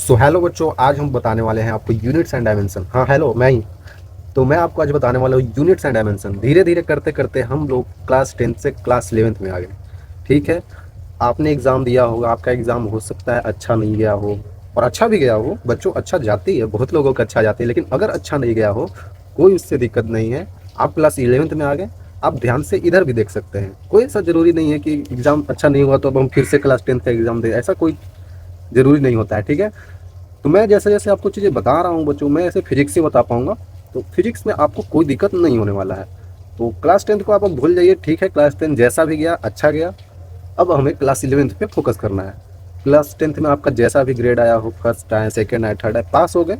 So hello बच्चों, आज हम बताने वाले हैं आपको यूनिट्स एंड डायमेंशन। हाँ हेलो, मैं ही। तो मैं आपको आज बताने वाला हूँ यूनिट्स एंड डायमेंशन। धीरे धीरे करते करते हम लोग क्लास 10 से क्लास 11th में आ गए। ठीक है, आपने एग्ज़ाम दिया होगा, आपका एग्ज़ाम हो सकता है अच्छा नहीं गया हो और अच्छा भी गया हो। बच्चों, अच्छा जाती है, बहुत लोगों का अच्छा जाती है, लेकिन अगर अच्छा नहीं गया हो कोई उससे दिक्कत नहीं है। आप क्लास 11th में आ गए, आप ध्यान से इधर भी देख सकते हैं। कोई ऐसा ज़रूरी नहीं है कि एग्ज़ाम अच्छा नहीं हुआ तो अब हम फिर से क्लास 10th का एग्ज़ाम दें, ऐसा कोई ज़रूरी नहीं होता है। ठीक है, तो मैं जैसे जैसे आपको चीज़ें बता रहा हूँ बच्चों, मैं ऐसे फिजिक्स से बता पाऊँगा, तो फिजिक्स में आपको कोई दिक्कत नहीं होने वाला है। तो क्लास 10th को आप अब भूल जाइए। ठीक है, क्लास 10 जैसा भी गया अच्छा गया। अब हमें क्लास 11th पे फोकस करना है। क्लास 10th में आपका जैसा भी ग्रेड आया हो, फर्स्ट आए, सेकेंड आए, थर्ड आए, पास हो गए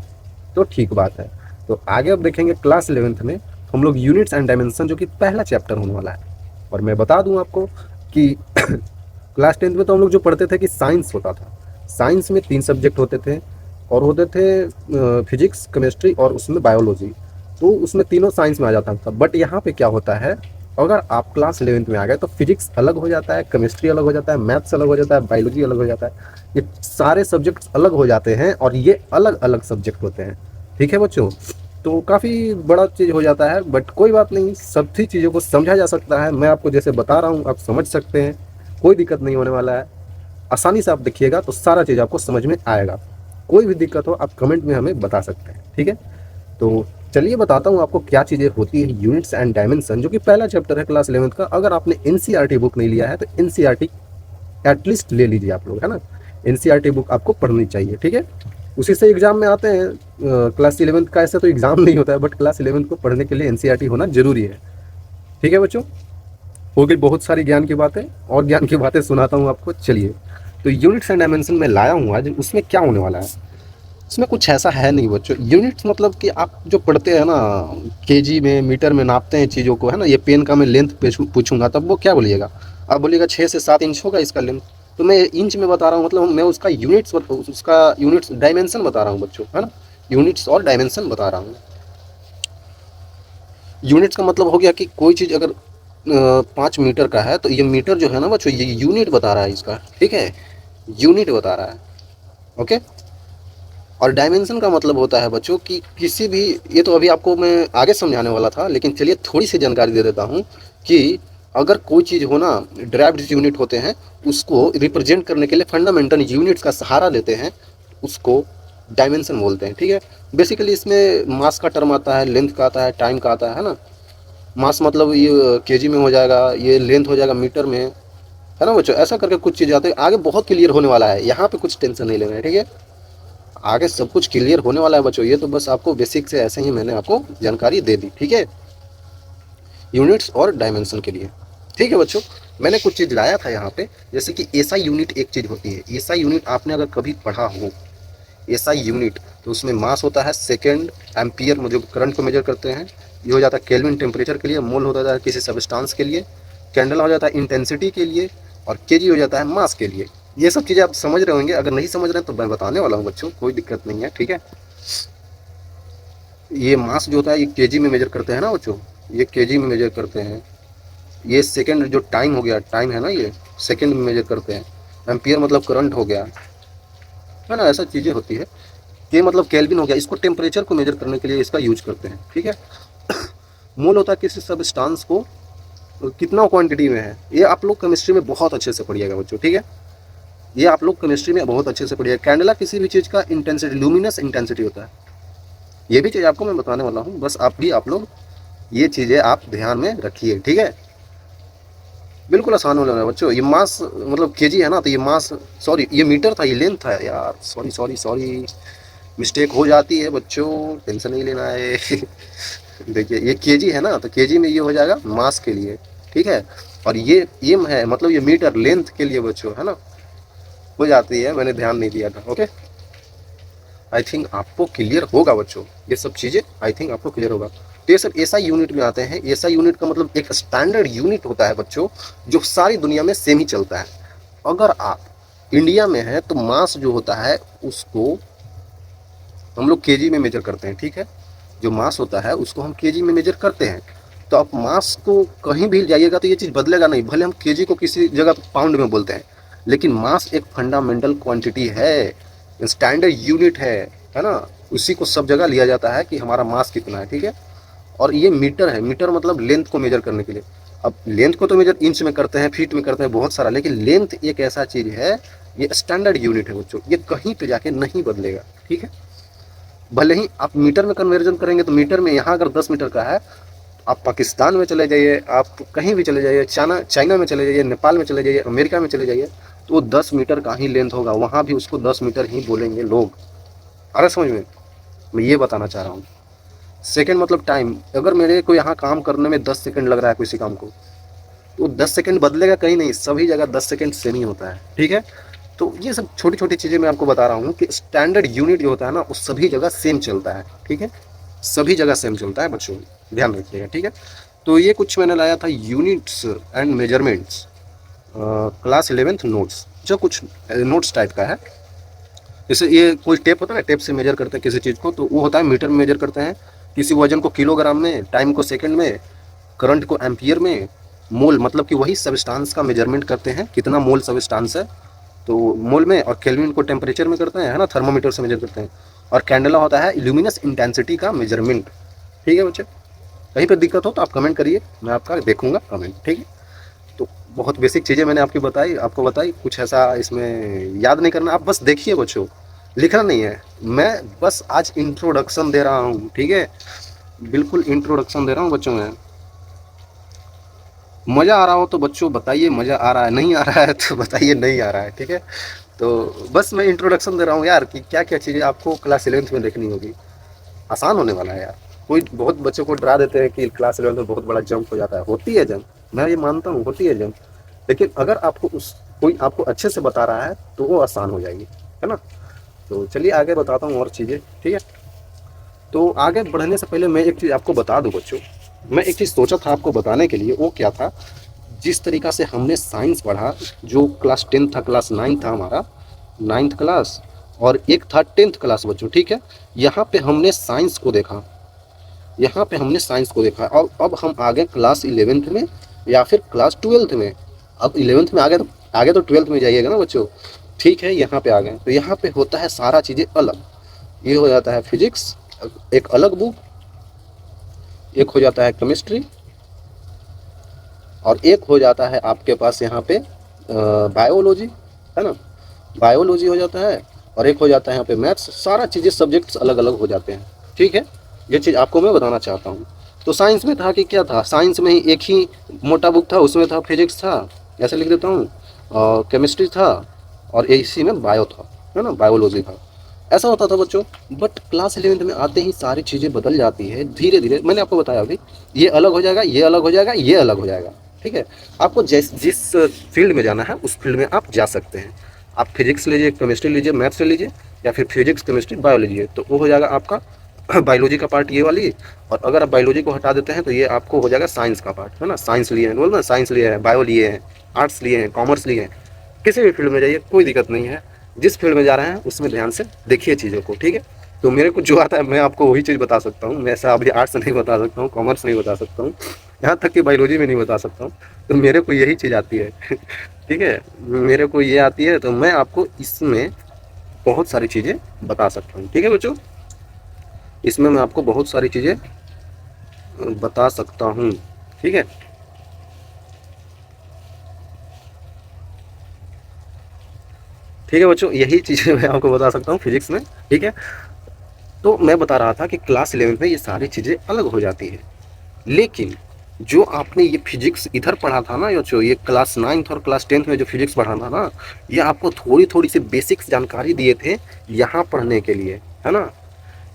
तो ठीक बात है। तो आगे अब देखेंगे क्लास 11th में हम लोग यूनिट्स एंड डायमेंशन, जो कि पहला चैप्टर होने वाला है। और मैं बता दूं आपको कि क्लास 10th में तो हम लोग जो पढ़ते थे कि साइंस होता था। साइंस में 3 सब्जेक्ट होते थे और होते थे फिजिक्स, केमिस्ट्री और उसमें बायोलॉजी। तो उसमें तीनों साइंस में आ जाता था। बट यहाँ पे क्या होता है, अगर आप क्लास 11th में आ गए तो फिजिक्स अलग हो जाता है, केमिस्ट्री अलग हो जाता है, मैथ्स अलग हो जाता है, बायोलॉजी अलग हो जाता है। ये सारे सब्जेक्ट्स अलग हो जाते हैं और ये अलग अलग सब्जेक्ट होते हैं। ठीक है बच्चों, तो काफ़ी बड़ा चीज़ हो जाता है, बट कोई बात नहीं, सभी चीज़ों को समझा जा सकता है। मैं आपको जैसे बता रहा हूँ आप समझ सकते हैं, कोई दिक्कत नहीं होने वाला है। आसानी से आप देखिएगा तो सारा चीज़ आपको समझ में आएगा। कोई भी दिक्कत हो आप कमेंट में हमें बता सकते हैं। ठीक है, तो चलिए बताता हूँ आपको क्या चीज़ें होती है यूनिट्स एंड डायमेंशन, जो कि पहला चैप्टर है क्लास 11th का। अगर आपने एनसीईआरटी बुक नहीं लिया है तो एनसीईआरटी एटलीस्ट ले लीजिए आप लोग, है ना। एनसीईआरटी बुक आपको पढ़नी चाहिए। ठीक है, उसी से एग्जाम में आते हैं। क्लास 11th का ऐसा तो एग्जाम नहीं होता है, बट क्लास 11th को पढ़ने के लिए एनसीईआरटी होना जरूरी है। ठीक है बच्चों, हो गई बहुत सारी ज्ञान की बातें, और ज्ञान की बातें सुनाता हूँ आपको। चलिए, तो यूनिट्स एंड डायमेंशन में लाया हूँ आज। उसमें क्या होने वाला है, इसमें कुछ ऐसा है नहीं बच्चों। यूनिट्स मतलब कि आप जो पढ़ते हैं ना, केजी में, मीटर में नापते हैं चीज़ों को, है ना। ये पेन का मैं लेंथ पूछूंगा तब वो क्या बोलिएगा, आप बोलिएगा 6 से 7 इंच होगा इसका लेंथ, तो मैं इंच में बता रहा हूँ, मतलब मैं उसका यूनिट्स डायमेंशन बता रहा हूँ बच्चों, है ना। यूनिट्स और डायमेंशन बता रहा हूँ। यूनिट्स का मतलब हो गया कि कोई चीज़ अगर 5 मीटर का है तो ये मीटर जो है ना बच्चों, ये यूनिट बता रहा है इसका। ठीक है, यूनिट बता रहा है। ओके, और डायमेंशन का मतलब होता है बच्चों कि किसी भी, ये तो अभी आपको मैं आगे समझाने वाला था, लेकिन चलिए थोड़ी सी जानकारी दे देता हूँ कि अगर कोई चीज़ हो ना, ड्राइव्ड यूनिट होते हैं, उसको रिप्रेजेंट करने के लिए फंडामेंटल यूनिट्स का सहारा लेते हैं, उसको डायमेंशन बोलते हैं। ठीक है, बेसिकली इसमें मास का टर्म आता है, लेंथ का आता है, टाइम का आता है ना। मास मतलब ये केजी में हो जाएगा, ये लेंथ हो जाएगा मीटर में, है ना बच्चों। ऐसा करके कुछ चीज़ आते हैं, आगे बहुत क्लियर होने वाला है, यहाँ पे कुछ टेंशन नहीं लेना है। ठीक है, आगे सब कुछ क्लियर होने वाला है बच्चों। ये तो बस आपको बेसिक से ऐसे ही मैंने आपको जानकारी दे दी। ठीक है, यूनिट्स और डायमेंशन के लिए। ठीक है बच्चों, मैंने कुछ चीज़ लाया था यहाँ पे, जैसे कि एसआई यूनिट एक चीज़ होती है। एसआई यूनिट आपने अगर कभी पढ़ा हो, एसआई यूनिट, तो उसमें मास होता है सेकेंड, एम्पियर में जो करंट को मेजर करते हैं, ये हो जाता है केल्विन टेम्परेचर के लिए, मोल होता है किसी सब्सटेंस के लिए, कैंडल हो जाता है इंटेंसिटी के लिए, और केजी हो जाता है मास के लिए। ये सब चीज़ें आप समझ रहे होंगे, अगर नहीं समझ रहे हैं तो मैं बताने वाला हूँ बच्चों, कोई दिक्कत नहीं है। ठीक है, ये मास जो होता है ये केजी में मेजर करते हैं ना बच्चों, ये केजी में मेजर करते हैं। ये सेकेंड जो टाइम हो गया, टाइम है ना, ये सेकेंड में मेजर करते हैं। एम्पियर मतलब करंट हो गया, है ना, ऐसा चीज़ें होती है। ये मतलब केल्विन हो गया, इसको टेम्परेचर को मेजर करने के लिए इसका यूज करते हैं। ठीक है, मोल होता है किसी सब्सटेंस को कितना क्वांटिटी में है, ये आप लोग केमिस्ट्री में बहुत अच्छे से पढ़िएगा बच्चों। ठीक है, ये आप लोग केमिस्ट्री में बहुत अच्छे से पढ़िएगा। कैंडला किसी भी चीज़ का इंटेंसिटी, लुमिनस इंटेंसिटी होता है। ये भी चीज़ आपको मैं बताने वाला हूँ, बस आप लोग ये चीज़ें आप ध्यान में रखिए। ठीक है, बिल्कुल आसान हो रहा है बच्चों। ये मास मतलब केजी है ना, तो ये मास, सॉरी ये मीटर था, ये लेंथ था यार, सॉरी सॉरी सॉरी, मिस्टेक हो जाती है बच्चों, टेंशन नहीं लेना है। देखिए ये केजी है ना, तो केजी में ये हो जाएगा मास के लिए। ठीक है, और ये है मतलब ये मीटर लेंथ के लिए बच्चों, है ना, हो जाती है, मैंने ध्यान नहीं दिया था। ओके, आई थिंक आपको क्लियर होगा बच्चों, ये सब चीज़ें आई थिंक आपको क्लियर होगा। तो ये सब एसआई यूनिट में आते हैं। एसआई यूनिट का मतलब एक स्टैंडर्ड यूनिट होता है बच्चों, जो सारी दुनिया में सेम ही चलता है। अगर आप इंडिया में हैं तो मास जो होता है उसको हम लोग केजी में मेजर करते हैं। ठीक है, जो मास होता है उसको हम केजी में मेजर करते हैं। तो आप मास को कहीं भी जाइएगा तो ये चीज़ बदलेगा नहीं, भले हम केजी को किसी जगह पाउंड में बोलते हैं, लेकिन मास एक फंडामेंटल क्वांटिटी है। स्टैंडर्ड यूनिट है ना, उसी को सब जगह लिया जाता है कि हमारा मास कितना है, ठीक है। और ये मीटर है, मीटर मतलब लेंथ को मेजर करने के लिए। अब लेंथ को तो मेजर इंच में करते हैं, फीट में करते हैं, बहुत सारा, लेकिन लेंथ एक ऐसा चीज़ है, ये स्टैंडर्ड यूनिट है बच्चों, ये कहीं पे जाके नहीं बदलेगा, ठीक है। भले ही आप मीटर में कन्वर्जन करेंगे तो मीटर में यहाँ अगर 10 मीटर का है, आप पाकिस्तान में चले जाइए, आप कहीं भी चले जाइए, चाइना में चले जाइए, नेपाल में चले जाइए, अमेरिका में चले जाइए, तो वो 10 मीटर का ही लेंथ होगा, वहाँ भी उसको 10 मीटर ही बोलेंगे लोग। अरे समझ में, मैं ये बताना चाह रहा हूँ। सेकंड मतलब टाइम, अगर मेरे को यहाँ काम करने में 10 सेकंड लग रहा है किसी काम को, तो 10 सेकंड बदलेगा कहीं नहीं, सभी जगह 10 सेकंड सेम ही होता है, ठीक है। तो ये सब छोटी छोटी चीज़ें मैं आपको बता रहा हूँ कि स्टैंडर्ड यूनिट जो होता है ना, वो सभी जगह सेम चलता है, ठीक है। सभी जगह सेम चलता है बच्चों, ध्यान रखिएगा, ठीक है। तो ये कुछ मैंने लाया था units and measurements, class 11th notes, जो कुछ नोट्स टाइप का है। जैसे ये कोई टेप होता है ना, टेप से मेजर करते हैं किसी चीज़ को, तो वो होता है मीटर में मेजर करते हैं, किसी वजन को किलोग्राम में, टाइम को सेकंड में, करंट को एम्पियर में, मोल मतलब कि वही सबस्टांस का मेजरमेंट करते हैं, कितना मोल सबस्टांस है तो मोल में, और केल्विन को टेम्परेचर में करते हैं, है ना, थर्मोमीटर से मेजर करते हैं। और कैंडेला होता है ल्यूमिनस इंटेंसिटी का मेजरमेंट, ठीक है बच्चे। कहीं पर दिक्कत हो तो आप कमेंट करिए, मैं आपका देखूंगा कमेंट, ठीक है। तो बहुत बेसिक चीज़ें मैंने आपको बताई, कुछ ऐसा इसमें याद नहीं करना, आप बस देखिए बच्चों, लिखना नहीं है। मैं बस आज इंट्रोडक्शन दे रहा हूँ, ठीक है, बिल्कुल इंट्रोडक्शन दे रहा हूँ बच्चों। में मज़ा आ रहा हो तो बच्चों बताइए मज़ा आ रहा है, नहीं आ रहा है तो बताइए नहीं आ रहा है, ठीक है। तो बस मैं इंट्रोडक्शन दे रहा हूँ यार, कि क्या क्या चीज़ें आपको क्लास 11th में देखनी होगी, आसान होने वाला है यार। कोई बहुत बच्चों को डरा देते हैं कि क्लास 11th में बहुत बड़ा जंप हो जाता है, होती है जंप, मैं ये मानता हूँ होती है जंप, लेकिन अगर आपको कोई आपको अच्छे से बता रहा है तो वो आसान हो जाएगी, है ना। तो चलिए आगे बताता हूँ और चीज़ें, ठीक है। तो आगे बढ़ने से पहले मैं एक चीज़ आपको बता दूँ बच्चों, मैं एक चीज़ सोचा था आपको बताने के लिए, वो क्या था, जिस तरीक़ा से हमने साइंस पढ़ा, जो क्लास 10 था, क्लास 9 था हमारा, 9th क्लास, और एक था 10th क्लास बच्चों, ठीक है। यहाँ पे हमने साइंस को देखा, यहाँ पे हमने साइंस को देखा, और अब हम आगे क्लास 11th में या फिर क्लास 12th में, अब 11th में आगे तो 12th में जाइएगा ना बच्चों, ठीक है। यहाँ पे आ गए तो यहाँ पे होता है सारा चीज़ें अलग, ये हो जाता है फिजिक्स एक अलग बुक, एक हो जाता है केमिस्ट्री, और एक हो जाता है आपके पास यहाँ पे बायोलॉजी, है ना, बायोलॉजी हो जाता है, और एक हो जाता है यहाँ पे मैथ्स, सारा चीज़ें सब्जेक्ट्स अलग अलग हो जाते हैं, ठीक है। ये चीज़ आपको मैं बताना चाहता हूँ। तो साइंस में था कि क्या था, साइंस में ही एक ही मोटा बुक था, उसमें था फिजिक्स था, ऐसे लिख देता हूँ, और केमिस्ट्री था, और इसी में बायो था, है ना, बायोलॉजी था, ऐसा होता था बच्चों। बट क्लास 11th में आते ही सारी चीज़ें बदल जाती है धीरे धीरे, मैंने आपको बताया अभी, ये अलग हो जाएगा, ये अलग हो जाएगा, ये अलग हो जाएगा, ठीक है। आपको जिस फील्ड में जाना है उस फील्ड में आप जा सकते हैं। आप फिजिक्स लीजिए, केमिस्ट्री लीजिए, मैथ्स ले लीजिए, या फिर फिजिक्स केमिस्ट्री बायो लीजिए, तो वो हो जाएगा आपका बायोलॉजी का पार्ट ये वाली। और अगर आप बायोलॉजी को हटा देते हैं तो ये आपको हो जाएगा साइंस का पार्ट, है ना। साइंस लिए हैं, बोल ना, साइंस लिए हैं, बायो लिए हैं, आर्ट्स लिए हैं, कॉमर्स लिए हैं, किसी भी फील्ड में जाइए कोई दिक्कत नहीं है, जिस फील्ड में जा रहे हैं उसमें ध्यान से देखिए चीज़ों को, ठीक है। तो मेरे को जो आता है मैं आपको वही चीज़ बता सकता हूँ, मैं ऐसा अभी आर्ट्स नहीं बता सकता हूँ, कॉमर्स नहीं बता सकता हूँ, यहाँ तक कि बायोलॉजी में नहीं बता सकता हूँ। तो मेरे को यही चीज़ आती है ठीक है, मेरे को ये आती है, तो मैं आपको इसमें बहुत सारी चीज़ें बता सकता हूँ, ठीक है बच्चों। इसमें मैं आपको बहुत सारी चीज़ें बता सकता हूँ, ठीक है। ठीक है बच्चों, यही चीज़ें मैं आपको बता सकता हूँ फिजिक्स में, ठीक है। तो मैं बता रहा था कि क्लास 11 में ये सारी चीज़ें अलग हो जाती है, लेकिन जो आपने ये फिजिक्स इधर पढ़ा था ना, ये क्लास 9th और क्लास 10th में जो फिजिक्स पढ़ा था ना, ये आपको थोड़ी थोड़ी सी बेसिक्स जानकारी दिए थे यहाँ पढ़ने के लिए, है ना।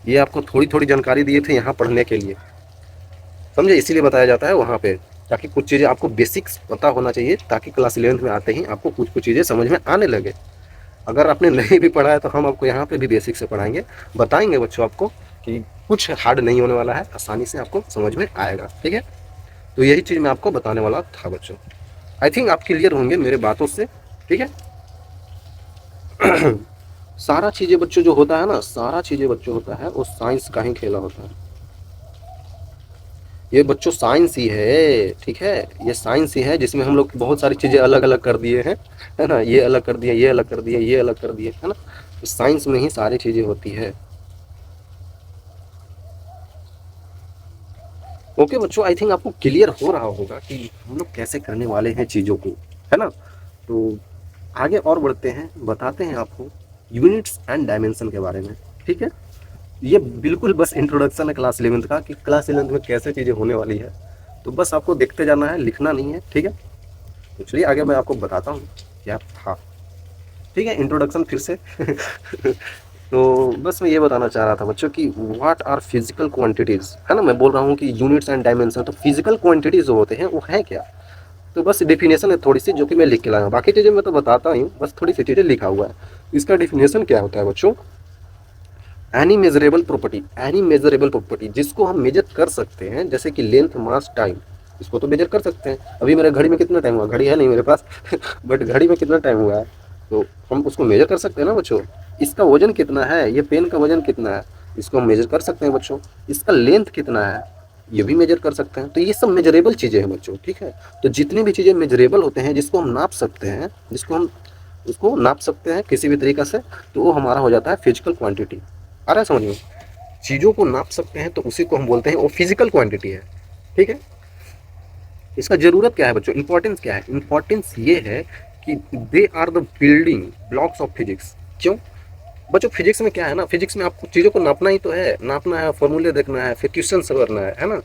ये आपको थोड़ी थोड़ी जानकारी दिए थे यहाँ पढ़ने के लिए, समझे, इसीलिए बताया जाता है वहाँ पे, ताकि कुछ चीज़ें आपको बेसिक्स पता होना चाहिए, ताकि क्लास 11th में आते ही आपको कुछ कुछ चीज़ें समझ में आने लगे। अगर आपने नहीं भी पढ़ा है तो हम आपको यहाँ पे भी बेसिक से पढ़ाएंगे, बताएंगे बच्चों आपको कि कुछ हार्ड नहीं होने वाला है, आसानी से आपको समझ में आएगा, ठीक है। तो यही चीज़ मैं आपको बताने वाला था बच्चों। आई थिंक आप क्लियर होंगे मेरे बातों से, ठीक है। सारा चीज़ें बच्चों जो होता है ना, सारा चीज़ें बच्चों होता है वो साइंस का ही खेला होता है। ये बच्चों साइंस ही है, ठीक है, ये साइंस ही है, जिसमें हम लोग बहुत सारी चीज़ें अलग अलग कर दिए हैं, है ना, ये अलग कर दिया, ये अलग कर दिया, ये अलग कर दिए, है ना। साइंस में ही सारी चीज़ें होती है। ओके बच्चों, आई थिंक आपको क्लियर हो रहा होगा कि हम लोग कैसे करने वाले हैं चीज़ों को, है ना। तो आगे और बढ़ते हैं, बताते हैं आपको यूनिट्स एंड डायमेंशन के बारे में। ठीक है, ये बिल्कुल बस इंट्रोडक्शन है क्लास 11th का कि क्लास 11th में कैसे चीज़ें होने वाली है। तो बस आपको देखते जाना है, लिखना नहीं है। ठीक है, तो चलिए आगे मैं आपको बताता हूँ क्या था। ठीक है, इंट्रोडक्शन फिर से तो बस मैं ये बताना चाह रहा था बच्चों कि व्हाट आर फिजिकल क्वांटिटीज़, है ना। मैं बोल रहा हूँ कि यूनिट्स एंड डायमेंशन, तो फिजिकल क्वांटिटीज़ जो होते हैं वो है क्या। तो बस डेफिनेशन है थोड़ी सी जो कि मैं लिख के लाया हूँ, बाकी चीज़ें मैं तो बताता ही हूँ, बस थोड़ी सी चीज़ें लिखा हुआ है। इसका डेफिनेशन क्या होता है बच्चों, any measurable property, any measurable property जिसको हम मेजर कर सकते हैं, जैसे कि लेंथ, मास, टाइम, इसको तो मेजर कर सकते हैं। अभी मेरे घड़ी में कितना टाइम हुआ, घड़ी है नहीं मेरे पास बट घड़ी में कितना टाइम हुआ है, तो हम उसको मेजर कर सकते हैं ना बच्चों। इसका वजन कितना है, ये पेन का वजन कितना है, इसको हम मेजर कर सकते हैं बच्चों। इसका लेंथ कितना है, ये भी मेजर कर सकते हैं। तो ये सब मेजरेबल चीज़ें हैं बच्चों। ठीक है, तो जितनी भी चीज़ें मेजरेबल होते हैं, जिसको हम नाप सकते हैं, जिसको हम उसको नाप सकते हैं किसी भी तरीक़ा से, तो वो हमारा हो जाता है फिजिकल क्वांटिटी। आ रहा है समझ में। चीज़ों को नाप सकते हैं तो उसी को हम बोलते हैं वो फिजिकल क्वांटिटी है। ठीक है, इसका ज़रूरत क्या है बच्चों, इंपॉर्टेंस क्या है, इंपॉर्टेंस ये है कि they are the building blocks of physics. क्यों बच्चों, फिजिक्स में क्या है ना, फिजिक्स में आपको चीज़ों को नापना ही तो है, नापना है, फॉर्मूले देखना है, फिर क्वेश्चन करना है ना।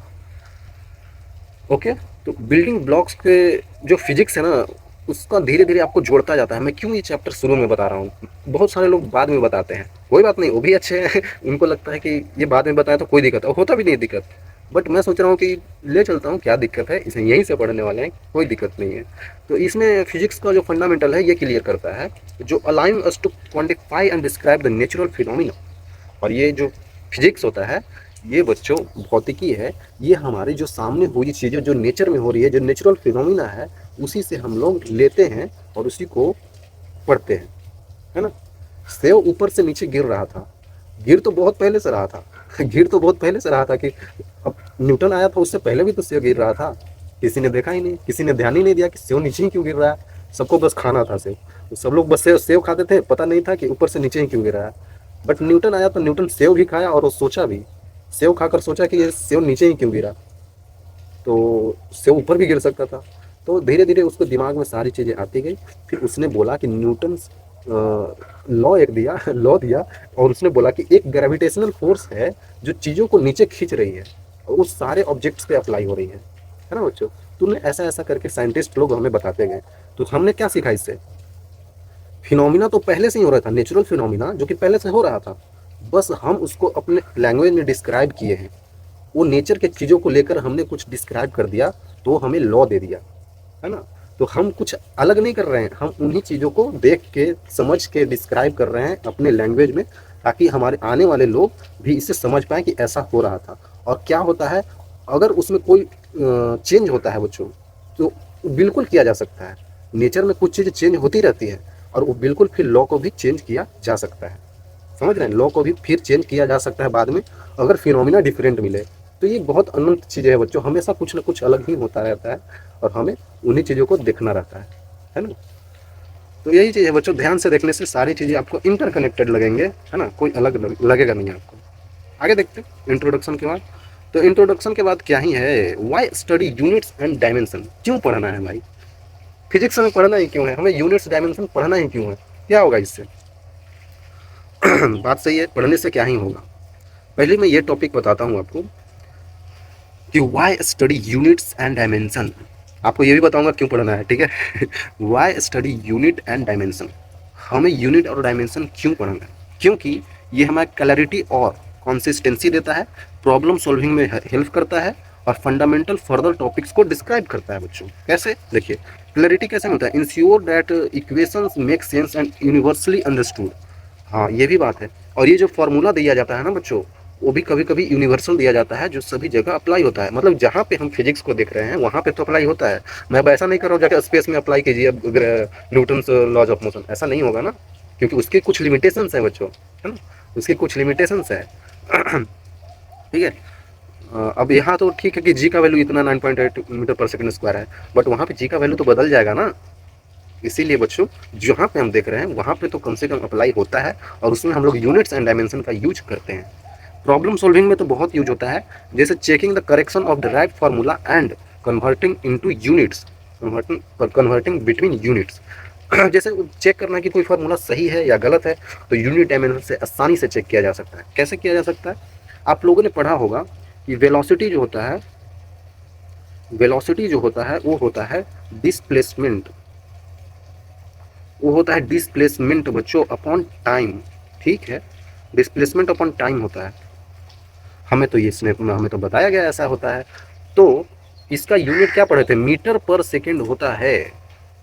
ओके, तो बिल्डिंग ब्लॉक्स के जो फिजिक्स है ना, उसका धीरे धीरे आपको जोड़ता जाता है। मैं क्यों ये चैप्टर शुरू में बता रहा हूँ, बहुत सारे लोग बाद में बताते हैं, कोई बात नहीं, वो भी अच्छे हैं उनको लगता है कि ये बाद में बताया तो कोई दिक्कत है, होता भी नहीं दिक्कत। बट मैं सोच रहा हूँ कि ले चलता हूँ, क्या दिक्कत है, इसे यहीं से पढ़ने वाले हैं, कोई दिक्कत नहीं है। तो इसमें फिजिक्स का जो फंडामेंटल है ये क्लियर करता है, जो allowing us to quantify and describe the natural phenomena. और ये जो फिजिक्स होता है, ये बच्चों भौतिकी है, ये हमारी जो सामने हुई चीज़ें जो नेचर में हो रही है, जो नेचुरल फिनोमिना है, उसी से हम लोग लेते हैं और उसी को पढ़ते हैं, है ना। सेव ऊपर से नीचे गिर रहा था, गिर तो बहुत पहले से रहा था गिर तो बहुत पहले से रहा था कि अब न्यूटन आया था उससे पहले भी तो सेव गिर रहा था। किसी ने देखा ही नहीं, किसी ने ध्यान ही नहीं दिया कि सेव नीचे ही क्यों गिर रहा है। सबको बस खाना था सेव, तो सब लोग बस सेव सेव खाते थे, पता नहीं था कि ऊपर से नीचे ही क्यों गिर रहा है। बट न्यूटन आया तो न्यूटन सेव भी खाया और वो सोचा भी, सेव खाकर सोचा कि ये सेव नीचे ही क्यों गिरा, तो सेव ऊपर भी गिर सकता था। तो धीरे धीरे उसको दिमाग में सारी चीज़ें आती गई। फिर उसने बोला कि न्यूटन लॉ एक दिया लॉ दिया, और उसने बोला कि एक ग्रेविटेशनल फोर्स है जो चीज़ों को नीचे खींच रही है और उस सारे ऑब्जेक्ट्स पे अप्लाई हो रही है ना बच्चों। तूने ऐसा ऐसा करके साइंटिस्ट लोग हमें बताते गए, तो हमने क्या सीखा इससे, फिनोमिना तो पहले से ही हो रहा था, नेचुरल फिनोमिना जो कि पहले से हो रहा था, बस हम उसको अपने लैंग्वेज में डिस्क्राइब किए हैं। वो नेचर के चीज़ों को लेकर हमने कुछ डिस्क्राइब कर दिया तो हमें लॉ दे दिया, है ना। तो हम कुछ अलग नहीं कर रहे हैं, हम उन्हीं चीज़ों को देख के समझ के डिस्क्राइब कर रहे हैं अपने लैंग्वेज में, ताकि हमारे आने वाले लोग भी इसे समझ पाएँ कि ऐसा हो रहा था। और क्या होता है, अगर उसमें कोई चेंज होता है बच्चों, तो बिल्कुल किया जा सकता है। नेचर में कुछ चीज़ें चेंज होती रहती है और वो बिल्कुल फिर लॉ को भी चेंज किया जा सकता है। समझ रहे हैं, लॉ को भी फिर चेंज किया जा सकता है बाद में, अगर फिनोमिना डिफरेंट मिले। तो ये बहुत अनंत चीज़ें हैं बच्चों, हमेशा कुछ ना कुछ अलग ही होता रहता है और हमें उन्हीं चीज़ों को देखना रहता है ना। तो यही चीज़ है बच्चों, ध्यान से देखने से सारी चीज़ें आपको इंटरकनेक्टेड लगेंगे, है ना, कोई अलग लगेगा नहीं आपको। आगे देखते हैं इंट्रोडक्शन के बाद। तो इंट्रोडक्शन के बाद क्या ही है, why study units and dimension, क्यों पढ़ना है भाई, फिजिक्स में पढ़ना ही क्यों है, हमें यूनिट्स डायमेंशन पढ़ना ही क्यों है, क्या होगा इससे बात सही है, पढ़ने से क्या ही होगा। पहले मैं ये टॉपिक बताता हूँ आपको कि why study units and dimension, आपको ये भी बताऊंगा क्यों पढ़ना है, ठीक है why study unit and dimension, हमें यूनिट और डायमेंशन क्यों पढ़ना है, क्योंकि ये हमें क्लैरिटी और कंसिस्टेंसी देता है, प्रॉब्लम सॉल्विंग में हेल्प करता है और फंडामेंटल फर्दर टॉपिक्स को डिस्क्राइब करता है बच्चों। कैसे, देखिए क्लैरिटी कैसे मिलता है, ensure that equations make sense and universally understood, हाँ ये भी बात है। और ये जो फार्मूला दिया जाता है ना बच्चों, वो भी कभी कभी यूनिवर्सल दिया जाता है, जो सभी जगह अप्लाई होता है, मतलब जहाँ पे हम फिजिक्स को देख रहे हैं वहाँ पे तो अप्लाई होता है। मैं अब ऐसा नहीं कर रहा हूँ जाकर स्पेस में अप्लाई कीजिए न्यूटन्स लॉज ऑफ मोशन, ऐसा नहीं होगा ना, क्योंकि उसके कुछ लिमिटेशंस हैं बच्चों, है ना, उसके कुछ लिमिटेशंस है ठीक है। अब यहाँ तो ठीक है कि जी का वैल्यू इतना 9.8 मीटर पर सेकंड स्क्वायर है, बट वहाँ पे जी का वैल्यू तो बदल जाएगा ना, इसीलिए बच्चों जहाँ पे हम देख रहे हैं वहाँ पे तो कम से कम अप्लाई होता है, और उसमें हम लोग यूनिट्स एंड डायमेंशन का यूज करते हैं। प्रॉब्लम सॉल्विंग में तो बहुत यूज होता है, जैसे checking the correction of the right formula and converting into units, converting between units. जैसे चेक करना कि कोई फार्मूला सही है या गलत है, तो यूनिट डायमेंशन से आसानी से चेक किया जा सकता है। कैसे किया जा सकता है? आप लोगों ने पढ़ा होगा कि वेलोसिटी जो होता है वो होता है डिस्प्लेसमेंट, वो होता है डिस्प्लेसमेंट बच्चों अपॉन टाइम। ठीक है, डिस्प्लेसमेंट अपॉन टाइम होता है। हमें तो ये स्नेप में हमें तो बताया गया ऐसा होता है। तो इसका यूनिट क्या पढ़े थे? मीटर पर सेकेंड होता है।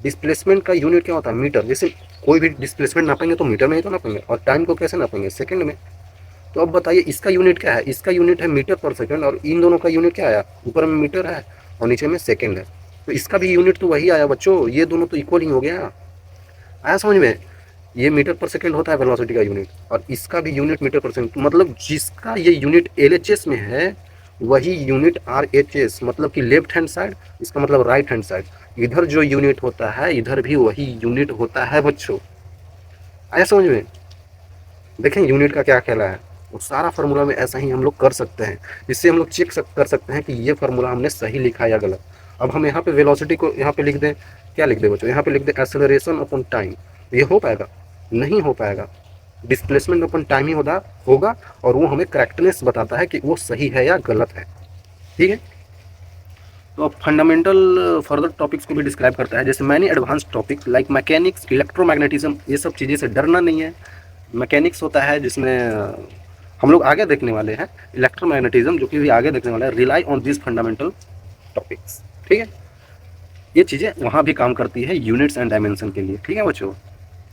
डिस्प्लेसमेंट का यूनिट क्या होता है? मीटर। जैसे कोई भी डिस्प्लेसमेंट नापेंगे तो मीटर में ही तो नापेंगे, और टाइम को कैसे नापेंगे? सेकेंड में। तो अब बताइए इसका यूनिट क्या है? इसका यूनिट है मीटर पर सेकेंड, और इन दोनों का यूनिट क्या आया? ऊपर में मीटर है और नीचे में सेकेंड है, तो इसका भी यूनिट तो वही आया बच्चों। ये दोनों तो इक्वल ही हो गया। आया समझ में? ये मीटर पर सेकेंड होता है वेलोसिटी का यूनिट, और इसका भी यूनिट मीटर पर सेकेंड। मतलब जिसका ये यूनिट LHS में है वही यूनिट RHS, मतलब कि लेफ्ट हैंड साइड, इसका मतलब राइट हैंड साइड। इधर जो यूनिट होता है इधर भी वही यूनिट होता है बच्चों। आया समझ में? देखें यूनिट का क्या कहला है, वो सारा फार्मूला में ऐसा ही हम लोग कर सकते हैं। इससे हम लोग चेक कर सकते हैं कि ये फार्मूला हमने सही लिखा या गलत। अब हम यहाँ पे वेलोसिटी को यहाँ पे लिख दें, क्या लिख दें बच्चों? यहाँ पे लिख दें एक्सेलरेशन अपॉन टाइम। ये हो पाएगा? नहीं हो पाएगा। डिस्प्लेसमेंट अपॉन टाइम ही होगा, और वो हमें करेक्टनेस बताता है कि वो सही है या गलत है। ठीक है, तो अब फंडामेंटल फर्दर टॉपिक्स को भी डिस्क्राइब करता है, जैसे many advance topic like mechanics, electromagnetism, ये सब चीज़ें से डरना नहीं है। मैकेनिक्स होता है जिसमें हम लोग आगे देखने वाले हैं, इलेक्ट्रोमैग्नेटिज्म जो कि भी आगे देखने वाला है, rely on this fundamental topics. ठीक है, ये चीज़ें वहाँ भी काम करती है यूनिट्स एंड डायमेंशन के लिए। ठीक है बच्चों,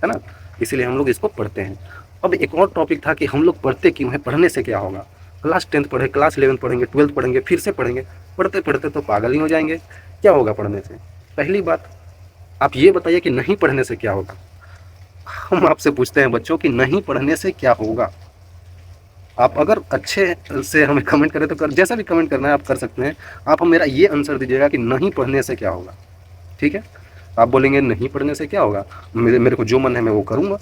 है ना? इसीलिए हम लोग इसको पढ़ते हैं। अब एक और टॉपिक था कि हम लोग पढ़ते क्यों हैं, पढ़ने से क्या होगा। क्लास 10th पढ़े, क्लास 11th पढ़ेंगे, 12th पढ़ेंगे, फिर से पढ़ेंगे, पढ़ते पढ़ते तो पागल ही हो जाएंगे। क्या होगा पढ़ने से? पहली बात आप ये बताइए कि नहीं पढ़ने से क्या होगा। हम आपसे पूछते हैं बच्चों कि नहीं पढ़ने से क्या होगा। आप अगर अच्छे से हमें कमेंट करें तो जैसा भी कमेंट करना है आप कर सकते हैं। आप हम मेरा ये आंसर दीजिएगा कि नहीं पढ़ने से क्या होगा। ठीक है, आप बोलेंगे नहीं पढ़ने से क्या होगा, मेरे को जो मन है मैं वो करूँगा,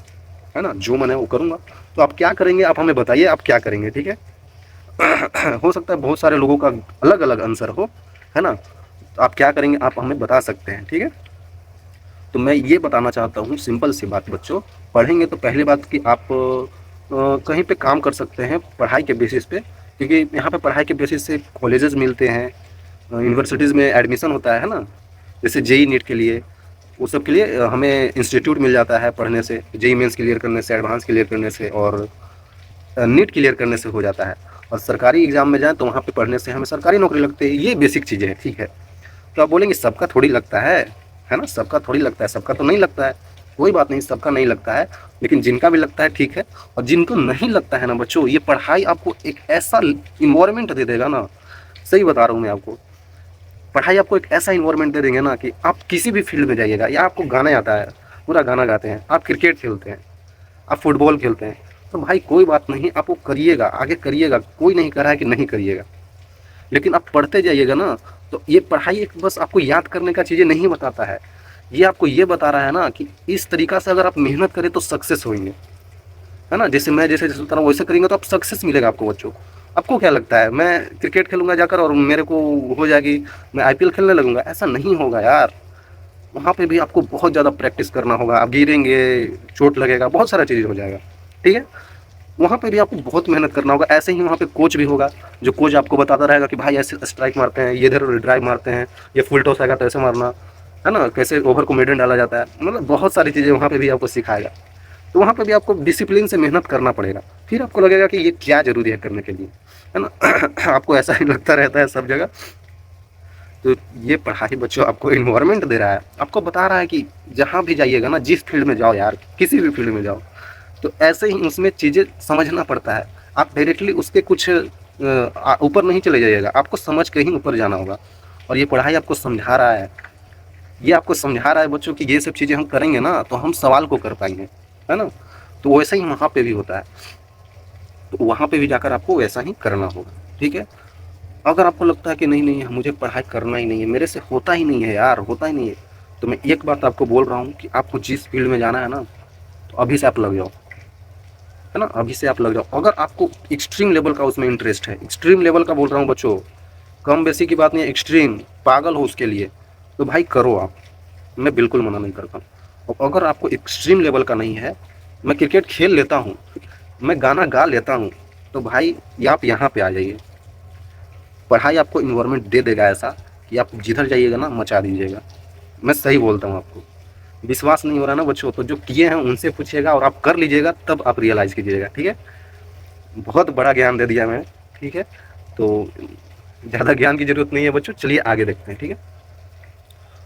है ना? जो मन है वो करूँगा। तो आप क्या करेंगे, आप हमें बताइए आप क्या करेंगे। ठीक है, हो सकता है बहुत सारे लोगों का अलग अलग आंसर हो, है ना? तो आप क्या करेंगे आप हमें बता सकते हैं। ठीक है, तो मैं ये बताना चाहता हूँ सिंपल सी बात बच्चों, पढ़ेंगे तो पहली बात कि आप कहीं पे काम कर सकते हैं पढ़ाई के बेसिस पे, क्योंकि यहाँ पे पढ़ाई के बेसिस से कॉलेजेस मिलते हैं, यूनिवर्सिटीज़ में एडमिशन होता है ना। जैसे JEE नीट के लिए, वो सब के लिए हमें इंस्टीट्यूट मिल जाता है पढ़ने से। JEE मेंस क्लियर करने से, एडवांस क्लियर करने से और नीट क्लियर करने से हो जाता है। और सरकारी एग्जाम में जाएँ तो वहाँ पे पढ़ने से हमें सरकारी नौकरी लगती है। ये बेसिक चीज़ें हैं। ठीक है, तो आप बोलेंगे सबका थोड़ी लगता है ना? सबका थोड़ी लगता है, सबका तो नहीं लगता है। कोई बात नहीं, सबका नहीं लगता है, लेकिन जिनका भी लगता है ठीक है। और जिनको नहीं लगता है ना बच्चों, ये पढ़ाई आपको एक ऐसा इन्वायरमेंट दे देगा ना, सही बता रहा हूँ मैं आपको, पढ़ाई आपको एक ऐसा इन्वायरमेंट दे देंगे ना कि आप किसी भी फील्ड में जाइएगा, या आपको गाना आता है, पूरा गाना गाते हैं, आप क्रिकेट खेलते हैं, आप फुटबॉल खेलते हैं, तो भाई कोई बात नहीं, आप वो करिएगा, आगे करिएगा, कोई नहीं कह रहा है कि नहीं करिएगा। लेकिन आप पढ़ते जाइएगा ना, तो ये पढ़ाई एक बस आपको याद करने का चीज़ें नहीं बताता है, ये आपको ये बता रहा है ना कि इस तरीक़ा से अगर आप मेहनत करें तो सक्सेस होंगे, है ना? जैसे मैं जैसे चलता हूँ वैसे करेंगे तो आप सक्सेस मिलेगा आपको बच्चों। आपको क्या लगता है मैं क्रिकेट खेलूँगा जाकर और मेरे को हो जाएगी, मैं IPL खेलने लगूँगा? ऐसा नहीं होगा यार। वहाँ पे भी आपको बहुत ज़्यादा प्रैक्टिस करना होगा, आप गिरेंगे, चोट लगेगा, बहुत सारा चीज़ हो जाएगा। ठीक है, वहाँ पे भी आपको बहुत मेहनत करना होगा। ऐसे ही वहाँ पे कोच भी होगा, जो कोच आपको बताता रहेगा कि भाई ऐसे स्ट्राइक मारते हैं, ये इधर ड्राइव मारते हैं, ये फुल टॉस आएगा तो ऐसे मारना, है ना? कैसे ओवर को मिडन डाला जाता है, मतलब बहुत सारी चीज़ें वहाँ पे भी आपको सिखाएगा। तो वहाँ पे भी आपको डिसिप्लिन से मेहनत करना पड़ेगा, फिर आपको लगेगा कि ये क्या ज़रूरी है करने के लिए, है ना? आपको ऐसा ही लगता रहता है सब जगह। तो ये पढ़ाई बच्चों आपको इन्वायरमेंट दे रहा है, आपको बता रहा है कि जहाँ भी जाइएगा ना, जिस फील्ड में जाओ यार, किसी भी फील्ड में जाओ, तो ऐसे ही उसमें चीज़ें समझना पड़ता है। आप डायरेक्टली उसके कुछ ऊपर नहीं चले जाइएगा, आपको समझ के ही ऊपर जाना होगा। और ये पढ़ाई आपको समझा रहा है, ये आपको समझा रहा है बच्चों कि ये सब चीज़ें हम करेंगे ना तो हम सवाल को कर पाएंगे, है ना? तो वैसा ही वहाँ पे भी होता है, तो वहाँ पे भी जाकर आपको वैसा ही करना होगा। ठीक है, अगर आपको लगता है कि नहीं नहीं मुझे पढ़ाई करना ही नहीं है, मेरे से होता ही नहीं है यार, होता ही नहीं है, तो मैं एक बात आपको बोल रहा हूँ कि आपको जिस फील्ड में जाना है ना, तो अभी से आप लग जाओ, है ना, अभी से आप लग जाओ। अगर आपको एक्सट्रीम लेवल का उसमें इंटरेस्ट है, एक्सट्रीम लेवल का बोल रहा हूँ बच्चों, कम बेसी की बात नहीं है, एक्सट्रीम पागल हो उसके लिए, तो भाई करो आप, मैं बिल्कुल मना नहीं करता हूँ। और अगर आपको एक्सट्रीम लेवल का नहीं है, मैं क्रिकेट खेल लेता हूँ, मैं गाना गा लेता हूँ, तो भाई आप यहाँ पे आ जाइए। पढ़ाई आपको इन्वायरमेंट दे देगा ऐसा कि आप जिधर जाइएगा ना मचा दीजिएगा। मैं सही बोलता हूँ आपको। विश्वास नहीं हो रहा ना बच्चों, तो जो किए हैं उनसे पूछिएगा और आप कर लीजिएगा, तब आप रियलाइज़ कीजिएगा। ठीक है, बहुत बड़ा ज्ञान दे दिया मैं। ठीक है, तो ज़्यादा ज्ञान की ज़रूरत नहीं है बच्चों, चलिए आगे देखते हैं। ठीक है,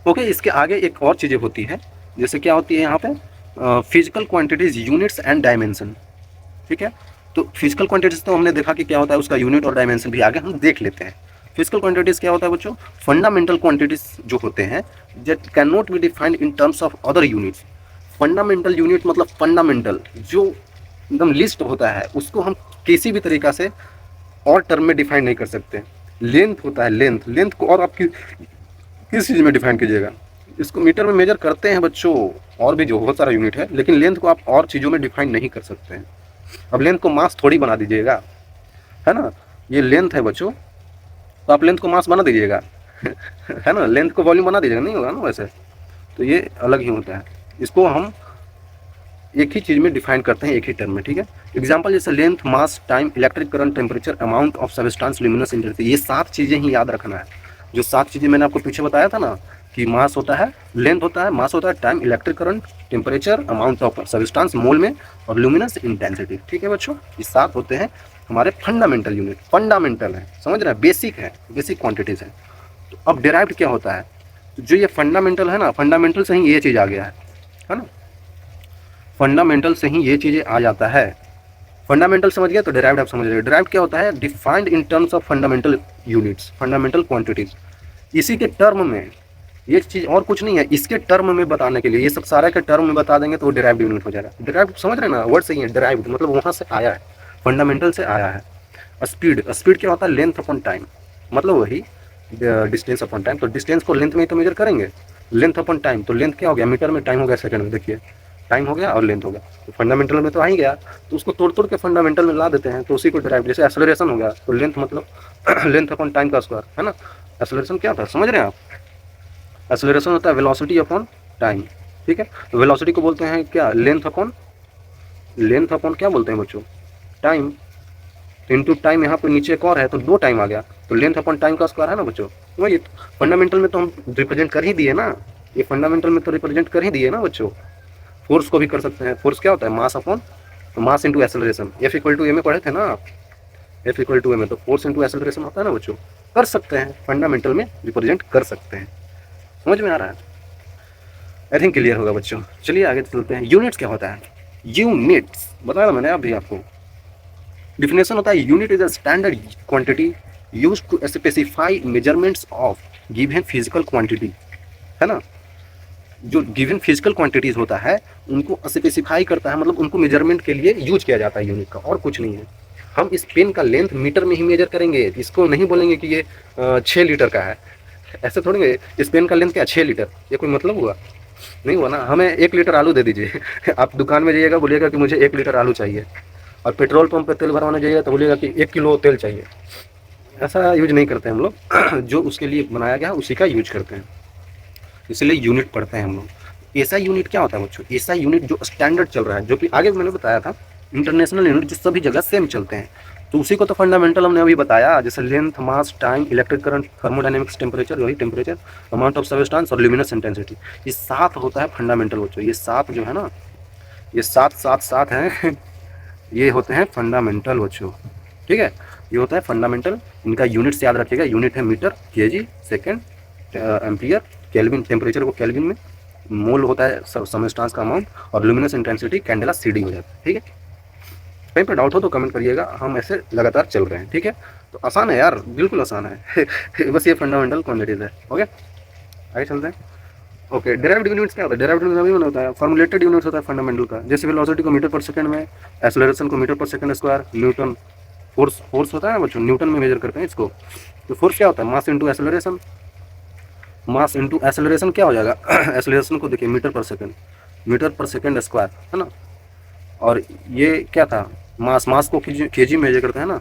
ओके, इसके आगे एक और चीज़ें होती है, जैसे क्या होती है यहाँ पे, physical quantities, units and dimension. ठीक है, तो फिजिकल क्वांटिटीज तो हमने देखा कि क्या होता है, उसका यूनिट और डायमेंशन भी आगे हम देख लेते हैं। फिजिकल क्वांटिटीज क्या होता है बच्चों, फंडामेंटल क्वांटिटीज जो होते हैं that can not be defined in terms of other units. Fundamental unit मतलब फंडामेंटल जो एकदम लिस्ट होता है, उसको हम किसी भी तरीका से और टर्म में डिफाइन नहीं कर सकते। लेंथ होता है, लेंथ, लेंथ को और आपकी किस चीज़ में डिफाइन कीजिएगा, इसको मीटर में मेजर करते हैं बच्चों, और भी जो बहुत सारा यूनिट है, लेकिन लेंथ को आप और चीज़ों में डिफाइन नहीं कर सकते हैं। अब लेंथ को मास थोड़ी बना दीजिएगा, है ना, ये लेंथ है बच्चों, तो आप लेंथ को मास बना दीजिएगा है ना, लेंथ को वॉल्यूम बना दीजिएगा, नहीं होगा ना वैसे, तो ये अलग ही होता है। इसको हम एक ही चीज़ में डिफाइन करते हैं, एक ही टर्म में। ठीक है, एग्जांपल जैसे length, mass, time, electric current, temperature, amount of substance, luminous intensity, ये 7 चीज़ें ही याद रखना है। जो 7 चीज़ें मैंने आपको पीछे बताया था ना, कि मास होता है, लेंथ होता है, मास होता है, time, electric current, temperature, amount of substance mole में, और ल्यूमिनस इंटेंसिटी। ठीक है बच्चों, ये 7 होते हैं हमारे फंडामेंटल यूनिट, फंडामेंटल है, समझ रहे हैं, बेसिक है, बेसिक क्वांटिटीज है। तो अब डेराइव्ड क्या होता है, तो जो ये फंडामेंटल है ना, फंडामेंटल से ही ये चीज़ आ गया है ना, फंडामेंटल से ही ये चीज़ें आ जाता है। फंडामेंटल समझ गया, तो डेराइव्ड आप समझ रहे हो। डेराइव्ड क्या होता है, defined in terms of fundamental units, fundamental quantities. इसी के टर्म में, ये चीज़ और कुछ नहीं है, इसके टर्म में बताने के लिए, ये सब सारा के टर्म में बता देंगे तो वो डेराइव्ड यूनिट हो जाएगा। डेराइव्ड समझ रहे हैं ना, वर्ड सही है, डेराइव्ड मतलब वहाँ से आया है, फंडामेंटल से आया है। स्पीड, स्पीड क्या होता है, लेंथ अपॉन टाइम, मतलब वही डिस्टेंस अपॉन टाइम। तो डिस्टेंस को लेंथ में ही तो मेजर करेंगे, लेंथ अपॉन टाइम, तो लेंथ क्या हो गया मीटर में, टाइम हो गया सेकंड में, देखिए टाइम हो गया और लेंथ हो गया, तो फंडामेंटल में तो आ ही गया, तो उसको तोड़ तोड़ के फंडामेंटल में ला देते हैं, तो उसी को डेराइव। जैसे एक्सेलरेशन हो गया, तो लेंथ मतलब लेंथ अपॉन टाइम का स्क्वायर, है ना। एक्सेलरेशन क्या था, समझ रहे हैं आप, एक्सेलरेशन होता है वेलोसिटी अपॉन टाइम। ठीक है, तो वेलोसिटी को बोलते हैं क्या, लेंथ अपॉन, लेंथ अपॉन क्या बोलते हैं बच्चों, टाइम, इनटू टाइम, यहाँ पे नीचे एक और है तो 2 टाइम आ गया, तो लेंथ अपॉन टाइम का स्क्वायर है ना बच्चों। वही फंडामेंटल में तो हम रिप्रेजेंट कर ही दिए ना, ये फंडामेंटल में तो रिप्रेजेंट कर ही दिए ना बच्चों। फोर्स को भी कर सकते हैं, फोर्स क्या होता है, मास अपॉन, तो mass into acceleration, F equal to A में पढ़े थे ना आप, एफ इक्वल टू ए में, तो फोर्स इंटू एक्सेलरेशन होता है ना बच्चों, कर सकते हैं, फंडामेंटल में रिप्रेजेंट कर सकते हैं। समझ में आ रहा है, आई थिंक क्लियर होगा बच्चों। चलिए आगे चलते हैं। यूनिट्स क्या होता है, यूनिट्स बताया मैंने अभी आपको, डिफिनेशन होता है, unit is a standard quantity use to specify measurements of given physical quantity, है ना। जो गिवन फिजिकल क्वांटिटीज होता है उनको स्पेसिफाई करता है, मतलब उनको मेजरमेंट के लिए यूज किया जाता है यूनिट का, और कुछ नहीं है। हम इस पेन का लेंथ मीटर में ही मेजर करेंगे, इसको नहीं बोलेंगे कि ये 6 लीटर का है, ऐसे थोड़ी है। इस पेन का लेंथ क्या 6 लीटर, ये कोई मतलब हुआ, नहीं हुआ ना। हमें 1 लीटर आलू दे दीजिए आप दुकान में जाइएगा, बोलिएगा कि मुझे 1 लीटर आलू चाहिए, और पेट्रोल पंप पे तेल भरवाने जाइएगा तो बोलिएगा कि 1 किलो तेल चाहिए। ऐसा यूज नहीं करते हम लोग जो उसके लिए बनाया गया उसी का यूज करते हैं, इसलिए यूनिट पढ़ते हैं हम लोग। ऐसा यूनिट क्या होता है बच्चों, ऐसा यूनिट जो स्टैंडर्ड चल रहा है, जो कि आगे मैंने बताया था इंटरनेशनल यूनिट जो सभी जगह सेम चलते हैं, तो उसी को तो फंडामेंटल हमने अभी बताया, जैसे length, mass, time, electric current, thermodynamics, temperature, वही टेम्परेचर, अमाउंट ऑफ सब्सटेंस और ल्यूमिनस इंटेंसिटी। ये 7 होता है फंडामेंटल बच्चों, ये 7 जो है ना, ये 7 हैं ये होते हैं फंडामेंटल बच्चों। ठीक है, ये होता है फंडामेंटल, इनका यूनिट्स याद रखिएगा, यूनिट है metre, KG, second, ampere, kelvin, temperature को केल्विन में, मोल होता है सब्सटेंस का अमाउंट, और ल्यूमिनस इंटेंसिटी कैंडेला सीडी हो जाता है। ठीक है, कहीं पर डाउट हो तो कमेंट करिएगा, हम ऐसे लगातार चल रहे हैं। ठीक है, तो आसान है यार, बिल्कुल आसान है बस ये फंडामेंटल क्वांटिटीज है। ओके, आगे चलते हैं। ओके, डेराइव्ड यूनिट्स क्या होता है, डेराइव्ड यूनिट्स अभी मैंने बताया, फॉर्मुलेटेड यूनिट्स होता है फंडामेंटल का, जैसे वेलोसिटी को मीटर पर सेकंड में, एक्सेलरेशन को मीटर पर सेकंड स्क्वायर, न्यूटन, फोर्स होता है ना बच्चों, न्यूटन में मेजर करते हैं इसको। तो फोर्स क्या होता है, मास इंटू एक्सेलरेशन, मास इंटू एक्सेलरेशन क्या हो जाएगा एक्सेलरेशन को देखिए मीटर पर सेकेंड स्क्वायर है ना। और ये क्या था, मास को केजी मेजर करते हैं ना,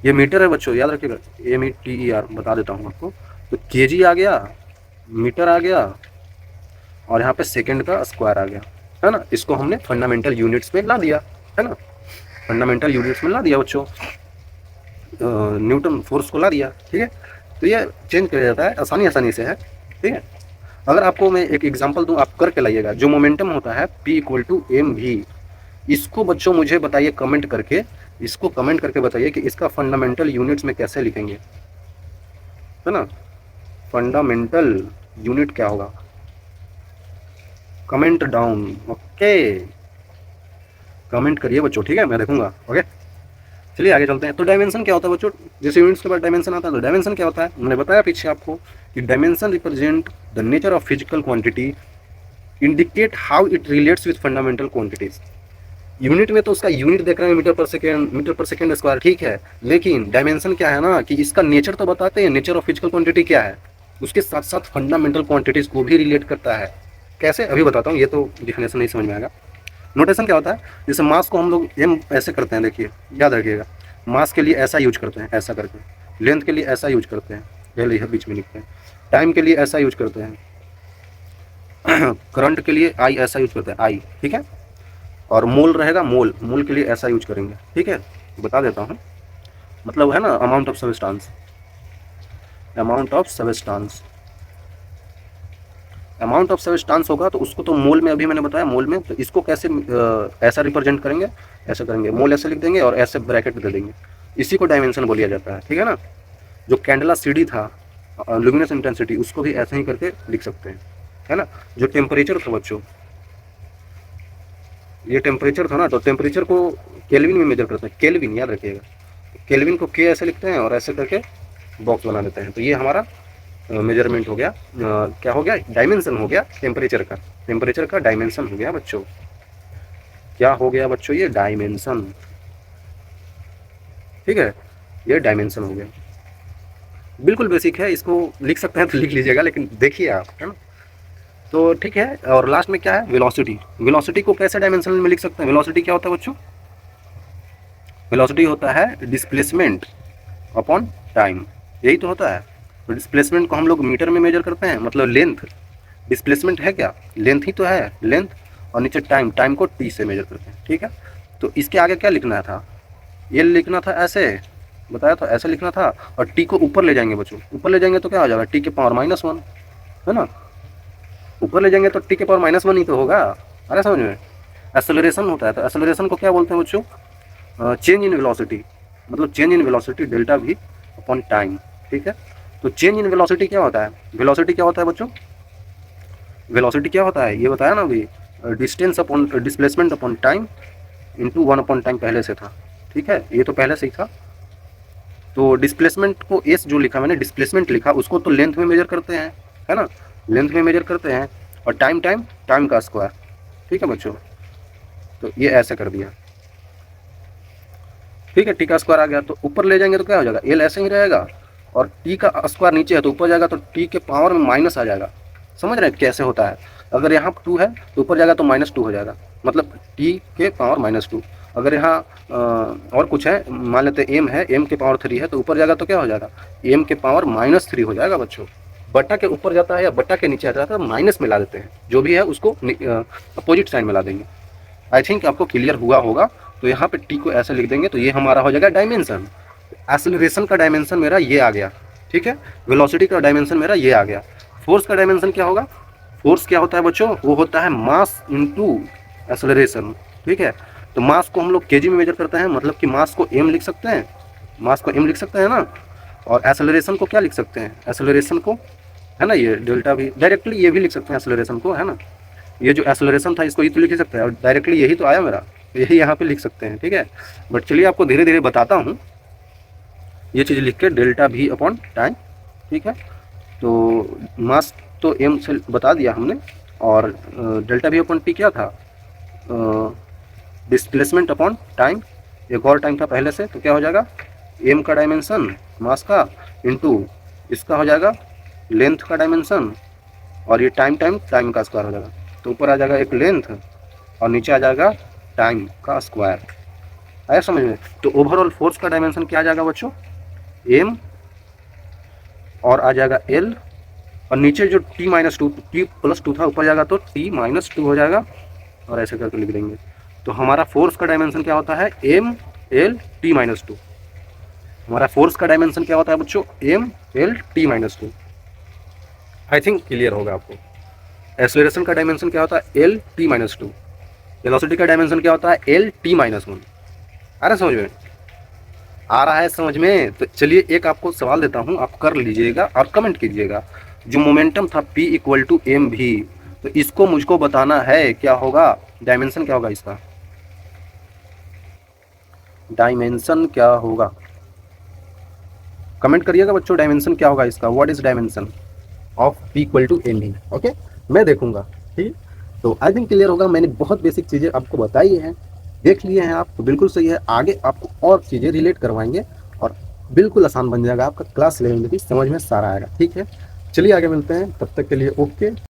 ये मीटर है बच्चों, याद रखिएगा, METER बता देता हूँ आपको। तो केजी आ गया, मीटर आ गया, और यहाँ पे सेकेंड का स्क्वायर आ गया, है ना। इसको हमने फंडामेंटल यूनिट्स में ला दिया, है ना, फंडामेंटल यूनिट्स में ला दिया बच्चों, न्यूटन फोर्स को ला दिया, ठीक है। तो ये चेंज किया जाता है आसानी से है, ठीक है। अगर आपको मैं एक एग्जांपल दूं, आप करके लाइएगा। जो मोमेंटम होता है P=mv, इसको बच्चों मुझे बताइए कमेंट करके, इसको कमेंट करके बताइए कि इसका फंडामेंटल यूनिट्स में कैसे लिखेंगे, है ना। फंडामेंटल यूनिट क्या होगा, कमेंट डाउन, ओके, कमेंट करिए बच्चों, ठीक है, मैं देखूंगा, ओके। चलिए आगे चलते हैं। तो डायमेंशन क्या होता है बच्चों, जैसे यूनिट्स के बाद डायमेंशन आता है, तो डायमेंशन क्या होता है, मैंने बताया पीछे आपको कि dimension represent the nature of physical quantity, indicate how it relates with fundamental quantities. Unit में तो उसका यूनिट देख रहे हैं मीटर पर सेकेंड स्क्वायर, ठीक है, लेकिन डायमेंशन क्या है ना, कि इसका नेचर तो बताते हैं, नेचर ऑफ फिजिकल क्वांटिटी क्या है, उसके साथ साथ फंडामेंटल क्वांटिटीज को भी रिलेट करता है। कैसे, अभी बताता हूँ, ये तो डिफिनेशन नहीं समझ में आएगा। नोटेशन क्या होता है, जैसे मास को हम लोग एम ऐसे करते हैं, देखिए याद रखिएगा, मास के लिए ऐसा यूज करते हैं, ऐसा करके, लेंथ के लिए ऐसा यूज करते हैं, पहले यह बीच में लिखते हैं, टाइम के लिए ऐसा यूज करते हैं, करंट के लिए आई ऐसा यूज करते हैं, आई, ठीक है, और मोल रहेगा, मोल के लिए ऐसा यूज करेंगे, ठीक है। बता देता हूँ, मतलब है ना, amount of substance, amount of substance, amount of substance होगा तो उसको तो मोल में, अभी मैंने बताया मोल में, तो इसको कैसे ऐसा रिप्रेजेंट करेंगे, ऐसा करेंगे, मोल ऐसे लिख देंगे और ऐसे ब्रैकेट दे देंगे, इसी को डायमेंशन बोलिया जाता है, ठीक है ना। जो कैंडला CD था, लुमिनस इंटेंसिटी, उसको भी ऐसे ही करके लिख सकते हैं, है ना। जो टेम्परेचर था बच्चों, ये टेम्परेचर था ना, तो टेम्परेचर को केल्विन में मेजर करते हैं, केल्विन याद रखिएगा, केल्विन को के ऐसे लिखते हैं और ऐसे करके बॉक्स बना देते हैं। तो ये हमारा मेजरमेंट हो गया, क्या हो गया, डायमेंशन हो गया टेम्परेचर का डायमेंशन हो गया बच्चों, क्या हो गया बच्चों, ये डायमेंशन, ठीक है, ये डायमेंशन हो गया, बिल्कुल बेसिक है, इसको लिख सकते हैं तो लिख लीजिएगा, लेकिन देखिए आप, है ना। तो ठीक है, और लास्ट में क्या है, वेलोसिटी, वेलोसिटी को कैसे डायमेंशन में लिख सकते हैं, वेलोसिटी क्या होता है बच्चों, वेलोसिटी होता है डिस्प्लेसमेंट अपॉन टाइम, यही तो होता है। तो डिस्प्लेसमेंट को हम लोग मीटर में मेजर करते हैं, मतलब लेंथ, डिस्प्लेसमेंट है क्या, लेंथ ही तो है, लेंथ, और नीचे टाइम, टाइम को टी से मेजर करते हैं, ठीक है। तो इसके आगे क्या लिखना था, ये लिखना था ऐसे, बताया था ऐसे लिखना था, और टी को ऊपर ले जाएंगे बच्चों, ऊपर ले जाएंगे तो क्या हो जाएगा, टी के पावर -1, है ना, ऊपर ले जाएंगे तो टी के पावर -1 ही तो होगा, अरे समझ में। एक्सेलरेशन होता है, तो एक्सेलरेशन को क्या बोलते हैं बच्चों, चेंज इन वेलोसिटी, मतलब change in velocity delta V upon time, ठीक है। तो चेंज इन वेलोसिटी क्या होता है, वेलोसिटी क्या होता है बच्चों, वेलोसिटी क्या होता है, ये बताया ना अभी, distance upon displacement upon time into 1 upon time पहले से था, ठीक है, ये तो पहले से ही था। तो डिस्प्लेसमेंट को एस जो लिखा मैंने, डिस्प्लेसमेंट लिखा, उसको तो लेंथ में मेजर करते हैं, है ना, लेंथ में मेजर करते हैं, और टाइम का स्क्वायर, ठीक है बच्चों। तो ये ऐसे कर दिया, ठीक है, टी का स्क्वायर आ गया, तो ऊपर ले जाएंगे तो क्या हो जाएगा, एल ऐसे ही रहेगा, और टी का स्क्वायर नीचे है तो ऊपर जाएगा तो टी के पावर में माइनस आ जाएगा, समझ रहे हैं कैसे होता है। अगर यहाँ 2 है तो ऊपर जाएगा तो -2 हो जाएगा, मतलब टी के पावर -2। अगर यहाँ और कुछ है, मान लेते हैं एम है, एम के पावर 3 है, तो ऊपर जाएगा तो क्या हो जाएगा, एम के पावर -3 हो जाएगा बच्चों। बट्टा के ऊपर जाता है या बट्टा के नीचे आता है तो माइनस में ला देते हैं, जो भी है उसको अपोजिट साइन में ला देंगे। आई थिंक आपको क्लियर हुआ होगा। तो यहाँ पे टी को ऐसे लिख देंगे, तो ये हमारा हो जाएगा डायमेंशन। एक्सेलरेशन का डायमेंशन मेरा ये आ गया, ठीक है, वेलोसिटी का डायमेंशन मेरा ये आ गया। फोर्स का डायमेंशन क्या होगा, फोर्स क्या होता है बच्चों, वो होता है मास इंटू एक्सेलरेशन, ठीक है। तो मास को हम लोग केजी में मेजर करते हैं, मतलब कि मास को एम लिख सकते हैं, मास को एम लिख सकते हैं ना, और एक्सेलरेशन को क्या लिख सकते हैं, एक्सेलरेशन को, है ना, ये डेल्टा भी, डायरेक्टली ये भी लिख सकते हैं एक्सेलरेशन को, है ना, ये जो एक्सेलरेशन था इसको ये तो लिख ही सकते हैं, और डायरेक्टली यही तो आया मेरा, यही यहाँ पे लिख सकते हैं, ठीक है। बट चलिए आपको धीरे धीरे बताता हूँ, ये चीज़ लिख के डेल्टा V अपॉन टाइम, ठीक है। तो मास तो एम से बता दिया हमने, और डेल्टा V अपॉन टी क्या था, डिस्प्लेसमेंट अपॉन टाइम, एक और टाइम था पहले से, तो क्या हो जाएगा, एम का डायमेंशन मास का इंटू इसका हो जाएगा लेंथ का डायमेंशन, और ये टाइम टाइम का स्क्वायर हो जाएगा। तो ऊपर आ जाएगा एक लेंथ और नीचे आ जाएगा टाइम का स्क्वायर। आया समझ में? तो ओवरऑल फोर्स का डायमेंशन क्या आ जाएगा बच्चों, एम, और आ जाएगा एल, और नीचे जो t-2 t+2 था ऊपर जाएगा तो t-2 हो जाएगा, और ऐसे करके लिख देंगे। तो हमारा फोर्स का डायमेंशन क्या होता है, एम एल t-2। हमारा फोर्स का डायमेंशन क्या होता है बच्चों, M L t-2। I think clear होगा आपको। एक्सेलरेशन का डायमेंशन क्या होता है, एल t-2। वेलोसिटी का डायमेंशन क्या होता है, एल t-1। आ रहा है समझ में? आ रहा है समझ में? तो चलिए एक आपको सवाल देता हूँ, आप कर लीजिएगा और कमेंट कीजिएगा। जो मोमेंटम था P=mv, तो इसको मुझको बताना है क्या होगा, डायमेंशन क्या होगा इसका, डायमेंशन क्या होगा, कमेंट करिएगा बच्चों, डायमेंशन क्या होगा इसका, what is dimension of P=mv। Okay, मैं देखूंगा। ठीक, तो आई थिंक क्लियर होगा। मैंने बहुत बेसिक चीज़ें आपको बताई हैं, देख लिए हैं आप, तो बिल्कुल सही है। आगे आपको और चीज़ें रिलेट करवाएंगे और बिल्कुल आसान बन जाएगा आपका, क्लास 11 की समझ में सारा आएगा। ठीक है, चलिए आगे मिलते हैं, तब तक के लिए ओके।